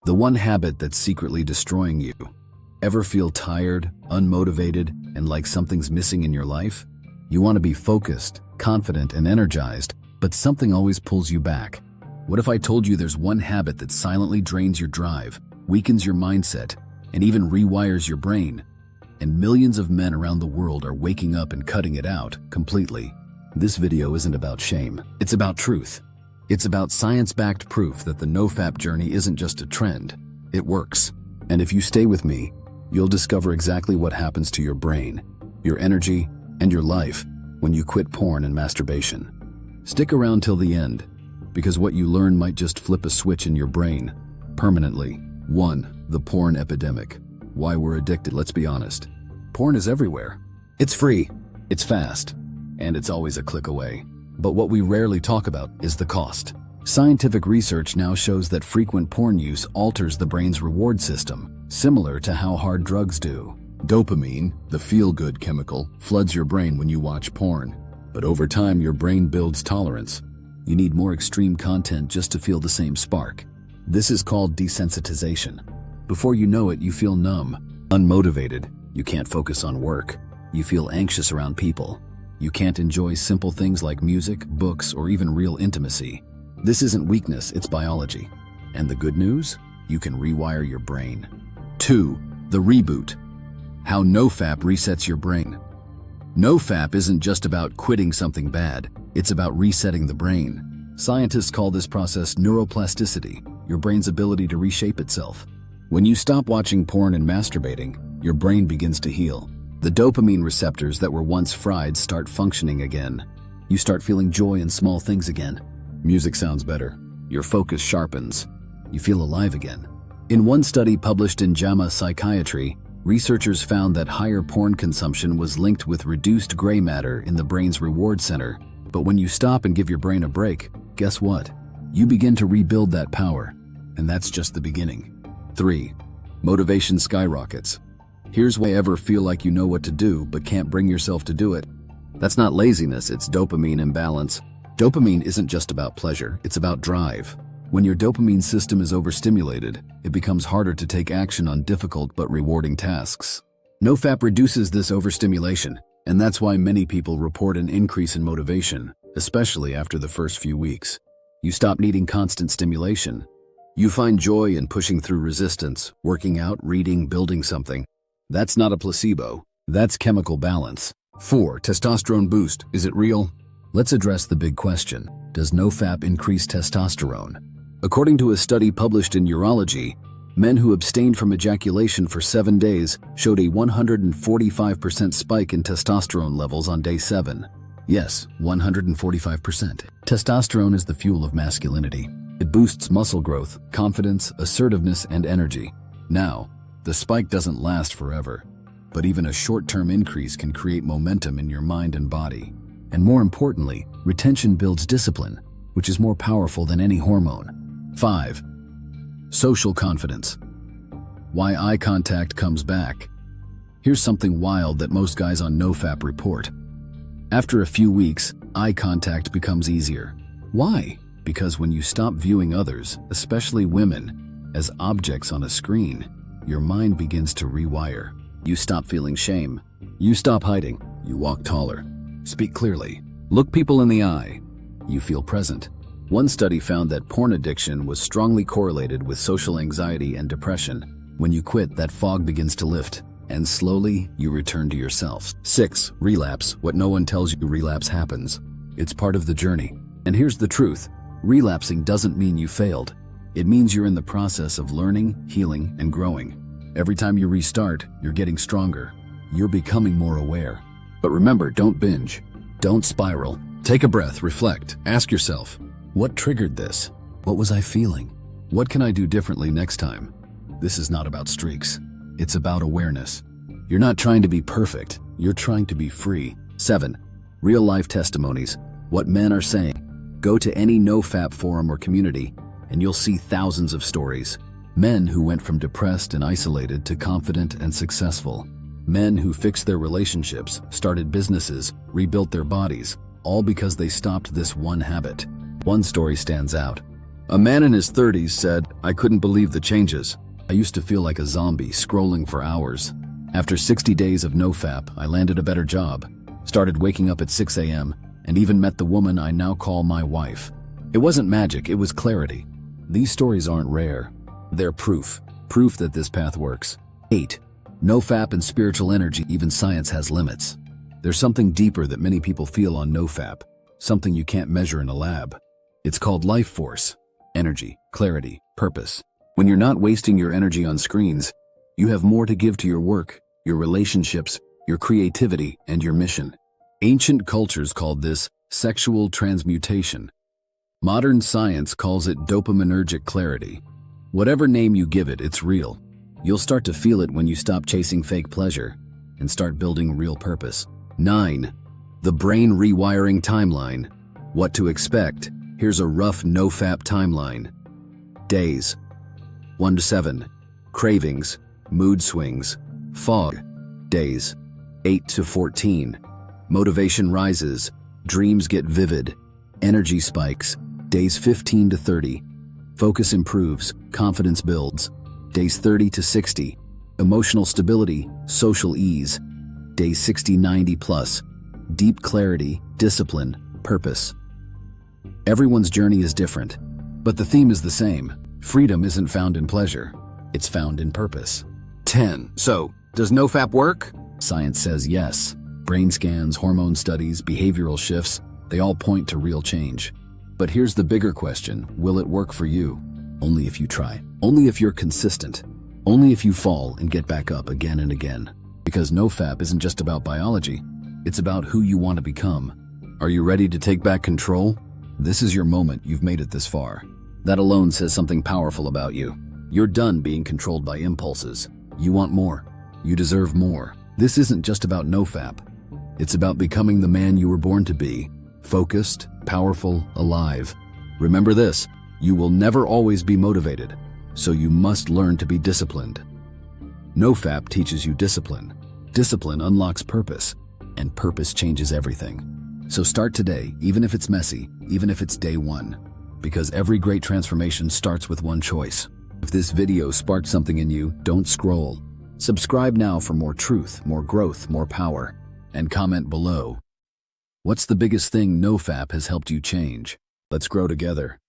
The one habit that's secretly destroying you. Ever feel tired, unmotivated, and like something's missing in your life? You want to be focused, confident, and energized, but something always pulls you back. What if I told you there's one habit that silently drains your drive, weakens your mindset, and even rewires your brain? And millions of men around the world are waking up and cutting it out completely. This video isn't about shame. It's about truth. It's about science-backed proof that the NoFap journey isn't just a trend. It works. And if you stay with me, you'll discover exactly what happens to your brain, your energy, and your life when you quit porn and masturbation. Stick around till the end, because what you learn might just flip a switch in your brain permanently. 1. The porn epidemic. Why we're addicted. Let's be honest. Porn is everywhere. It's free, it's fast, and it's always a click away. But what we rarely talk about is the cost. Scientific research now shows that frequent porn use alters the brain's reward system, similar to how hard drugs do. Dopamine, the feel-good chemical, floods your brain when you watch porn. But over time, your brain builds tolerance. You need more extreme content just to feel the same spark. This is called desensitization. Before you know it, you feel numb, unmotivated. You can't focus on work. You feel anxious around people. You can't enjoy simple things like music, books, or even real intimacy. This isn't weakness, it's biology. And the good news? You can rewire your brain. 2. The reboot. How NoFap resets your brain. NoFap isn't just about quitting something bad, it's about resetting the brain. Scientists call this process neuroplasticity, your brain's ability to reshape itself. When you stop watching porn and masturbating, your brain begins to heal. The dopamine receptors that were once fried start functioning again. You start feeling joy in small things again. Music sounds better. Your focus sharpens. You feel alive again. In one study published in JAMA Psychiatry, researchers found that higher porn consumption was linked with reduced gray matter in the brain's reward center. But when you stop and give your brain a break, guess what? You begin to rebuild that power. And that's just the beginning. 3. Motivation skyrockets. Here's why ever feel like you know what to do but can't bring yourself to do it. That's not laziness, it's dopamine imbalance. Dopamine isn't just about pleasure, it's about drive. When your dopamine system is overstimulated, it becomes harder to take action on difficult but rewarding tasks. NoFap reduces this overstimulation, and that's why many people report an increase in motivation, especially after the first few weeks. You stop needing constant stimulation. You find joy in pushing through resistance, working out, reading, building something. That's not a placebo. That's chemical balance. 4. Testosterone boost. Is it real? Let's address the big question. Does NoFap increase testosterone? According to a study published in Urology, men who abstained from ejaculation for 7 days showed a 145% spike in testosterone levels on day 7. Yes, 145%. Testosterone is the fuel of masculinity. It boosts muscle growth, confidence, assertiveness, and energy. Now, the spike doesn't last forever, but even a short-term increase can create momentum in your mind and body. And more importantly, retention builds discipline, which is more powerful than any hormone. 5. Social confidence. Why eye contact comes back. Here's something wild that most guys on NoFap report. After a few weeks, eye contact becomes easier. Why? Because when you stop viewing others, especially women, as objects on a screen, your mind begins to rewire. You stop feeling shame. You stop hiding. You walk taller. Speak clearly. Look people in the eye. You feel present. One study found that porn addiction was strongly correlated with social anxiety and depression. When you quit, that fog begins to lift, and slowly you return to yourself. 6. Relapse. What no one tells you, relapse happens. It's part of the journey. And here's the truth. Relapsing doesn't mean you failed. It means you're in the process of learning, healing, and growing. Every time you restart, you're getting stronger. You're becoming more aware. But remember, don't binge. Don't spiral. Take a breath, reflect, ask yourself, what triggered this? What was I feeling? What can I do differently next time? This is not about streaks. It's about awareness. You're not trying to be perfect. You're trying to be free. 7. Real-life testimonies. What men are saying. Go to any NoFap forum or community, and you'll see thousands of stories. Men who went from depressed and isolated to confident and successful. Men who fixed their relationships, started businesses, rebuilt their bodies, all because they stopped this one habit. One story stands out. A man in his 30s said, "I couldn't believe the changes. I used to feel like a zombie, scrolling for hours. After 60 days of NoFap, I landed a better job, started waking up at 6 a.m., and even met the woman I now call my wife. It wasn't magic, it was clarity." These stories aren't rare. They're proof that this path works. 8. NoFap and spiritual energy. Even science has limits. There's something deeper that many people feel on NoFap, something you can't measure in a lab. It's called life force, energy, clarity, purpose. When you're not wasting your energy on screens, you have more to give to your work, your relationships, your creativity, and your mission. Ancient cultures called this sexual transmutation. Modern science calls it dopaminergic clarity. Whatever name you give it, it's real. You'll start to feel it when you stop chasing fake pleasure and start building real purpose. 9. The brain rewiring timeline. What to expect? Here's a rough NoFap timeline. Days 1 to 7. Cravings, mood swings, fog. Days 8 to 14. Motivation rises, dreams get vivid, energy spikes. Days 15 to 30. Focus improves, confidence builds. Days 30 to 60. Emotional stability, social ease. Days 60-90 plus. Deep clarity, discipline, purpose. Everyone's journey is different, but the theme is the same. Freedom isn't found in pleasure, it's found in purpose. 10. So, does NoFap work? Science says yes. Brain scans, hormone studies, behavioral shifts, they all point to real change. But here's the bigger question: will it work for you? Only if you try. Only if you're consistent. Only if you fall and get back up again and again. Because NoFap isn't just about biology, it's about who you want to become. Are you ready to take back control? This is your moment. You've made it this far. That alone says something powerful about you. You're done being controlled by impulses. You want more. You deserve more. This isn't just about NoFap. It's about becoming the man you were born to be. Focused, powerful, alive. Remember this: you will never always be motivated, so you must learn to be disciplined. NoFap teaches you discipline. Discipline unlocks purpose, and purpose changes everything. So start today, even if it's messy, even if it's day one, because every great transformation starts with one choice. If this video sparked something in you, don't scroll. Subscribe now for more truth, more growth, more power, and comment below. What's the biggest thing NoFap has helped you change? Let's grow together.